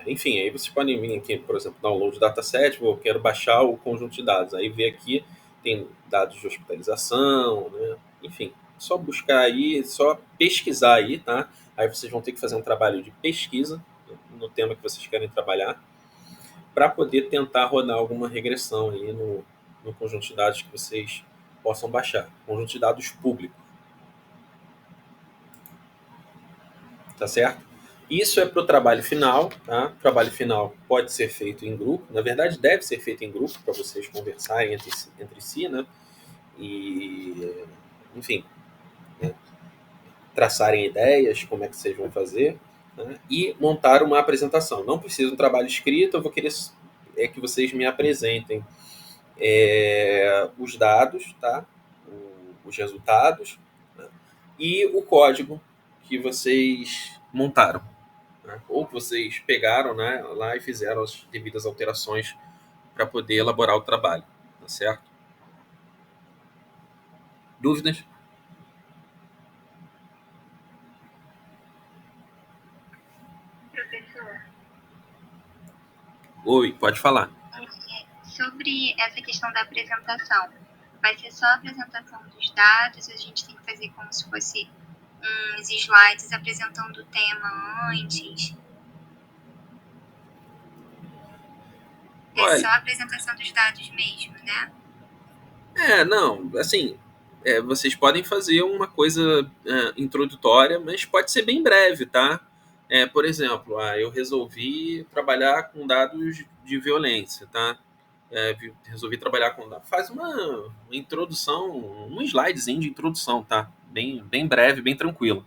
Enfim, aí vocês podem vir aqui, por exemplo, download dataset, eu quero baixar o conjunto de dados. Aí vê aqui, tem dados de hospitalização, né? Enfim, só buscar aí, só pesquisar aí, tá? Aí vocês vão ter que fazer um trabalho de pesquisa no tema que vocês querem trabalhar, para poder tentar rodar alguma regressão aí no conjunto de dados que vocês possam baixar. Conjunto de dados público, tá certo? Isso é para o trabalho final, tá? O trabalho final pode ser feito em grupo, na verdade deve ser feito em grupo para vocês conversarem entre si, né? E, enfim, né? Traçarem ideias, como é que vocês vão fazer, né? E montar uma apresentação. Não precisa um trabalho escrito, eu vou querer que vocês me apresentem os dados, tá? Os resultados, né? E o código que vocês montaram, né? Ou que vocês pegaram, né, lá e fizeram as devidas alterações para poder elaborar o trabalho, tá certo? Dúvidas? Professor, Oi, pode falar. sobre essa questão da apresentação, vai ser só a apresentação dos dados, a gente tem que fazer como se fosse uns slides apresentando o tema antes. É Olha, só a apresentação dos dados mesmo, né? não, assim, vocês podem fazer uma coisa introdutória, mas pode ser bem breve, tá? Por exemplo, eu resolvi trabalhar com dados de violência, tá? Resolvi trabalhar com dados. Faz uma introdução, um slidezinho de introdução, tá? Bem breve, bem tranquilo.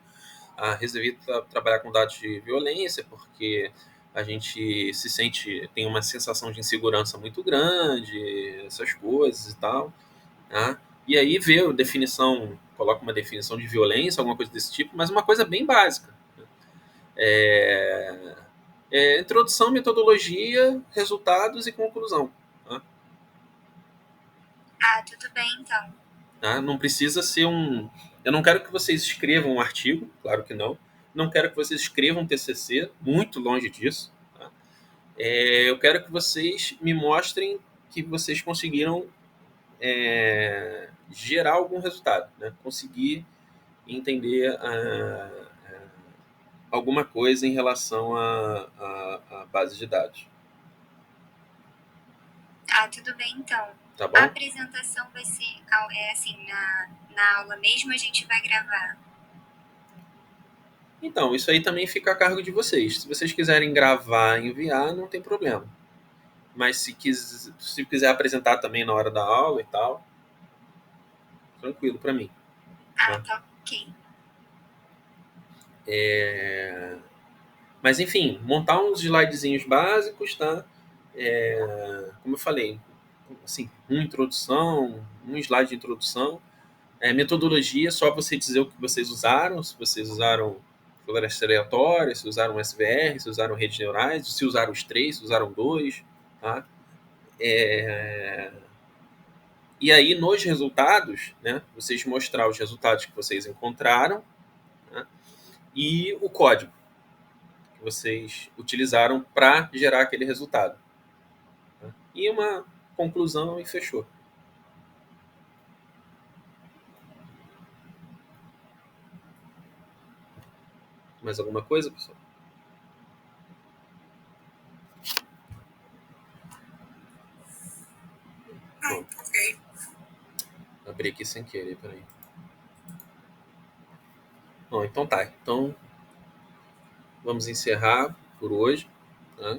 Resolvi trabalhar com dados de violência porque a gente se sente, tem uma sensação de insegurança muito grande, essas coisas e tal, tá? E aí vê a definição, coloca uma definição de violência, alguma coisa desse tipo, mas uma coisa bem básica. É, introdução, metodologia, resultados e conclusão. Tá? Ah, tudo bem então. Tá? Não precisa ser um. Eu não quero que vocês escrevam um artigo, claro que não. Não quero que vocês escrevam um TCC, muito longe disso. Tá? Eu quero que vocês me mostrem que vocês conseguiram gerar algum resultado, né? Conseguir entender alguma coisa em relação à base de dados. Ah, tudo bem então. Tá A bom? apresentação vai ser assim, na aula mesmo a gente vai gravar. Então, isso aí também fica a cargo de vocês. Se vocês quiserem gravar e enviar, não tem problema. Mas se quiser apresentar também na hora da aula e tal, tranquilo para mim. Ah, Tá? tá ok. Mas enfim, montar uns slidezinhos básicos, tá? Como eu falei, assim, uma introdução, um slide de introdução. Metodologia, só você dizer o que vocês usaram, se vocês usaram floresta aleatória, se usaram SVR, se usaram redes neurais, se usaram os três, se usaram dois, tá? E aí, nos resultados, né, vocês mostrar os resultados que vocês encontraram, né, e o código que vocês utilizaram para gerar aquele resultado. Tá? E uma conclusão e fechou. Mais alguma coisa, pessoal? Bom, Ok. Abri aqui sem querer, peraí. Bom, então tá. Então, vamos encerrar por hoje. Tá?